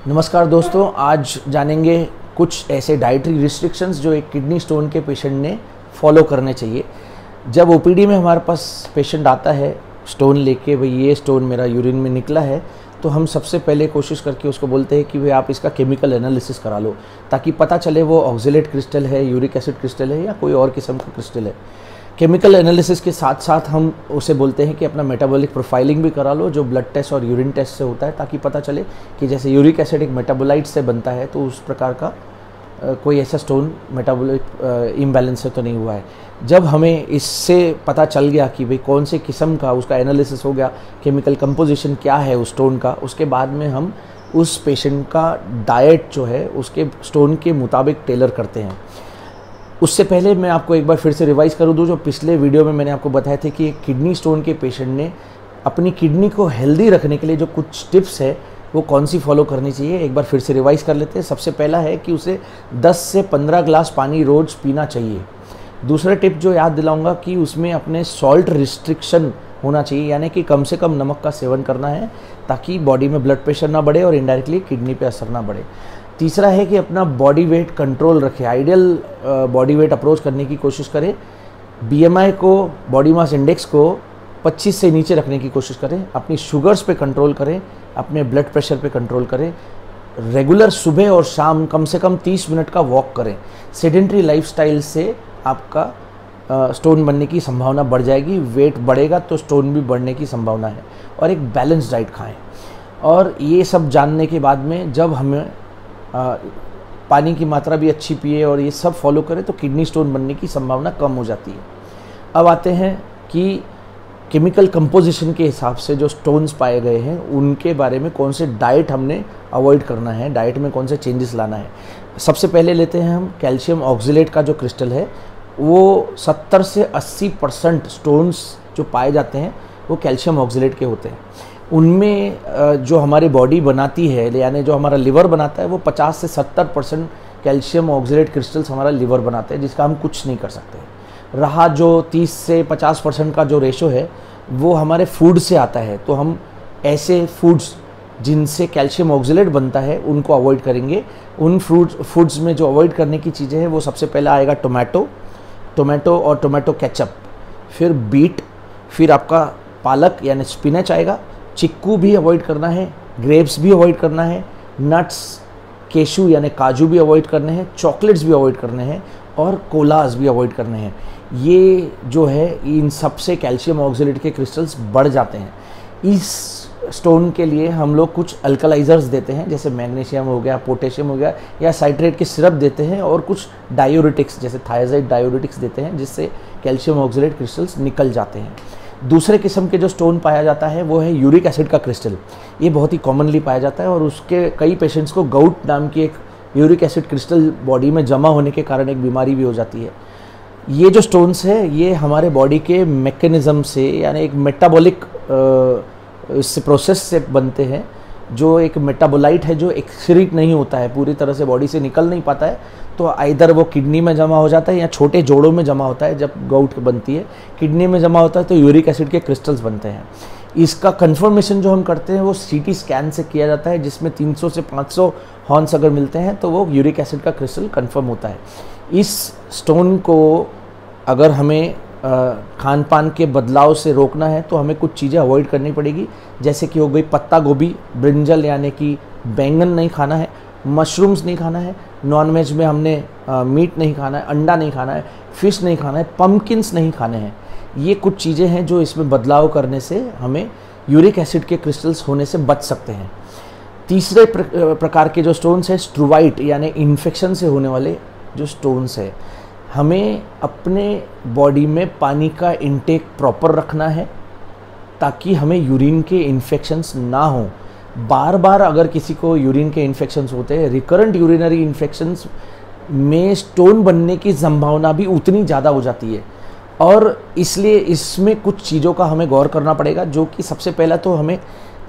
नमस्कार दोस्तों, आज जानेंगे कुछ ऐसे डाइटरी रिस्ट्रिक्शंस जो एक किडनी स्टोन के पेशेंट ने फॉलो करने चाहिए। जब ओपीडी में हमारे पास पेशेंट आता है स्टोन लेके, भाई ये स्टोन मेरा यूरिन में निकला है, तो हम सबसे पहले कोशिश करके उसको बोलते हैं कि भाई आप इसका केमिकल एनालिसिस करा लो, ताकि पता चले वो ऑक्जेलेट क्रिस्टल है, यूरिक एसिड क्रिस्टल है या कोई और किस्म का क्रिस्टल है। केमिकल एनालिसिस के साथ साथ हम उसे बोलते हैं कि अपना मेटाबॉलिक प्रोफाइलिंग भी करा लो, जो ब्लड टेस्ट और यूरिन टेस्ट से होता है, ताकि पता चले कि जैसे यूरिक एसिड एक मेटाबोलाइट से बनता है तो उस प्रकार का कोई ऐसा स्टोन मेटाबॉलिक इम्बैलेंस से तो नहीं हुआ है। जब हमें इससे पता चल गया कि भाई कौन से किस्म का उसका एनालिसिस हो गया, केमिकल कंपोजिशन क्या है उस स्टोन का, उसके बाद में हम उस पेशेंट का डाइट जो है उसके स्टोन के मुताबिक टेलर करते हैं। उससे पहले मैं आपको एक बार फिर से रिवाइज़ कर दूं, जो पिछले वीडियो में मैंने आपको बताया था कि एक किडनी स्टोन के पेशेंट ने अपनी किडनी को हेल्दी रखने के लिए जो कुछ टिप्स है वो कौन सी फॉलो करनी चाहिए, एक बार फिर से रिवाइज़ कर लेते हैं। सबसे पहला है कि उसे 10 से 15 ग्लास पानी रोज़ पीना चाहिए। दूसरा टिप जो याद दिलाऊंगा कि उसमें अपने सॉल्ट रिस्ट्रिक्शन होना चाहिए, यानी कि कम से कम नमक का सेवन करना है ताकि बॉडी में ब्लड प्रेशर ना बढ़े और इनडायरेक्टली किडनी पे असर ना बढ़े। तीसरा है कि अपना बॉडी वेट कंट्रोल रखें, आइडियल बॉडी वेट अप्रोच करने की कोशिश करें। बीएमआई को, बॉडी मास इंडेक्स को 25 से नीचे रखने की कोशिश करें। अपनी शुगर्स पे कंट्रोल करें, अपने ब्लड प्रेशर पे कंट्रोल करें। रेगुलर सुबह और शाम कम से कम 30 मिनट का वॉक करें। सेडेंट्री लाइफस्टाइल से आपका स्टोन बनने की संभावना बढ़ जाएगी, वेट बढ़ेगा तो स्टोन भी बढ़ने की संभावना है। और एक बैलेंस डाइट खाएं। और ये सब जानने के बाद में जब हमें पानी की मात्रा भी अच्छी पिए और ये सब फॉलो करें तो किडनी स्टोन बनने की संभावना कम हो जाती है। अब आते हैं कि केमिकल कंपोजिशन के हिसाब से जो स्टोन्स पाए गए हैं उनके बारे में कौन से डाइट हमने अवॉइड करना है, डाइट में कौन से चेंजेस लाना है। सबसे पहले लेते हैं हम कैल्शियम ऑक्जेलेट का जो क्रिस्टल है, वो 70 से 80% स्टोन्स जो पाए जाते हैं वो कैल्शियम ऑक्जेलेट के होते हैं। उनमें जो हमारी बॉडी बनाती है, यानी जो हमारा लिवर बनाता है, वो 50 से 70% कैल्शियम ऑक्जेलेट क्रिस्टल्स हमारा लिवर बनाते हैं, जिसका हम कुछ नहीं कर सकते। रहा जो 30 से 50% का जो रेशो है वो हमारे फूड से आता है, तो हम ऐसे फूड्स जिनसे कैल्शियम ऑक्जेलेट बनता है उनको अवॉइड करेंगे। उन फूड्स में जो अवॉइड करने की चीज़ें हैं वो सबसे पहला आएगा टोमेटो और टोमेटो केचप, फिर बीट, फिर आपका पालक यानी स्पिनच आएगा, चिक्कू भी अवॉइड करना है, ग्रेप्स भी अवॉइड करना है, नट्स, केशू यानी काजू भी अवॉइड करने हैं, चॉकलेट्स भी अवॉइड करने हैं और कोलाज भी अवॉइड करने हैं। ये जो है इन सबसे कैल्शियम ऑक्जेलेट के क्रिस्टल्स बढ़ जाते हैं। इस स्टोन के लिए हम लोग कुछ अल्कलाइजर्स देते हैं, जैसे मैग्नीशियम हो गया, पोटेशियम हो गया, या साइट्रेट के सिरप देते हैं, और कुछ डायूरेटिक्स जैसे थायराइड डायूरेटिक्स देते हैं, जिससे कैल्शियम ऑक्जेलेट क्रिस्टल्स निकल जाते हैं। दूसरे किस्म के जो स्टोन पाया जाता है वो है यूरिक एसिड का क्रिस्टल। ये बहुत ही कॉमनली पाया जाता है और उसके कई पेशेंट्स को गाउट नाम की एक यूरिक एसिड क्रिस्टल बॉडी में जमा होने के कारण एक बीमारी भी हो जाती है। ये जो स्टोन्स है ये हमारे बॉडी के मैकेनिज़्म से, यानी एक मेटाबॉलिक इससे प्रोसेस से बनते हैं, जो एक मेटाबोलाइट है जो एक्सक्रीट नहीं होता है, पूरी तरह से बॉडी से निकल नहीं पाता है, तो आइदर वो किडनी में जमा हो जाता है या छोटे जोड़ों में जमा होता है। जब गाउट बनती है, किडनी में जमा होता है तो यूरिक एसिड के क्रिस्टल्स बनते हैं। इसका कंफर्मेशन जो हम करते हैं वो सीटी स्कैन से किया जाता है, जिसमें 300 से 500 हॉर्न्स अगर मिलते हैं तो वो यूरिक एसिड का क्रिस्टल कंफर्म होता है। इस स्टोन को अगर हमें खान पान के बदलाव से रोकना है तो हमें कुछ चीज़ें अवॉइड करनी पड़ेगी, जैसे कि हो गई पत्ता गोभी, ब्रिंजल यानी कि बैंगन नहीं खाना है, मशरूम्स नहीं खाना है, नॉनवेज में हमने मीट नहीं खाना है, अंडा नहीं खाना है, फिश नहीं खाना है, पम्पकिन्स नहीं खाने हैं। ये कुछ चीज़ें हैं जो इसमें बदलाव करने से हमें यूरिक एसिड के क्रिस्टल्स होने से बच सकते हैं। तीसरे प्रकार के जो स्टोन्स हैं स्ट्रूवाइट यानी इन्फेक्शन से होने वाले जो स्टोन्स है, हमें अपने बॉडी में पानी का इंटेक प्रॉपर रखना है ताकि हमें यूरिन के इन्फेक्शंस ना हो। बार बार अगर किसी को यूरिन के इन्फेक्शंस होते हैं, रिकरेंट यूरिनरी इन्फेक्शंस में स्टोन बनने की संभावना भी उतनी ज़्यादा हो जाती है, और इसलिए इसमें कुछ चीज़ों का हमें गौर करना पड़ेगा, जो कि सबसे पहला तो हमें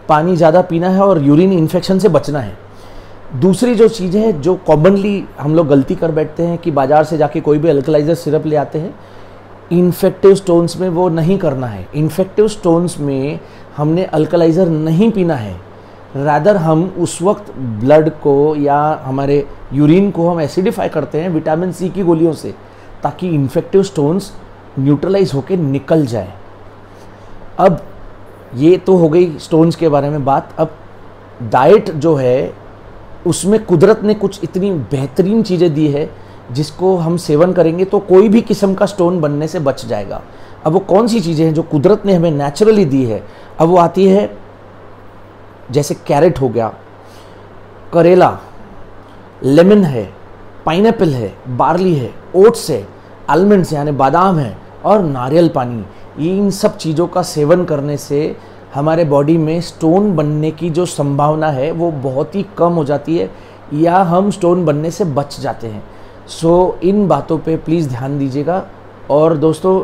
पानी ज़्यादा पीना है और यूरिन इन्फेक्शन से बचना है। दूसरी जो चीज़ है जो कॉमनली हम लोग गलती कर बैठते हैं कि बाज़ार से जाके कोई भी अल्कलाइजर सिरप ले आते हैं, इन्फेक्टिव स्टोन्स में वो नहीं करना है। इन्फेक्टिव स्टोन्स में हमने अल्कलाइजर नहीं पीना है, रादर हम उस वक्त ब्लड को या हमारे यूरिन को हम एसिडिफाई करते हैं विटामिन सी की गोलियों से, ताकि इन्फेक्टिव स्टोन्स न्यूट्रलाइज होके निकल जाए। अब ये तो हो गई स्टोन्स के बारे में बात। अब डाइट जो है उसमें कुदरत ने कुछ इतनी बेहतरीन चीज़ें दी है जिसको हम सेवन करेंगे तो कोई भी किस्म का स्टोन बनने से बच जाएगा। अब वो कौन सी चीज़ें हैं जो कुदरत ने हमें नेचुरली दी है? अब वो आती है जैसे कैरेट हो गया, करेला, लेमन है, पाइनएप्पल है, बार्ली है, ओट्स है, आलमंड्स यानी बादाम है और नारियल पानी। इन सब चीज़ों का सेवन करने से हमारे बॉडी में स्टोन बनने की जो संभावना है वो बहुत ही कम हो जाती है, या हम स्टोन बनने से बच जाते हैं। सो इन बातों पे प्लीज़ ध्यान दीजिएगा। और दोस्तों,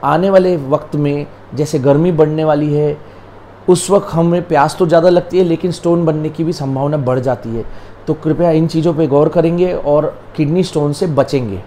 आने वाले वक्त में जैसे गर्मी बढ़ने वाली है, उस वक्त हमें प्यास तो ज़्यादा लगती है लेकिन स्टोन बनने की भी संभावना बढ़ जाती है। तो कृपया इन चीज़ों पे गौर करेंगे और किडनी स्टोन से बचेंगे।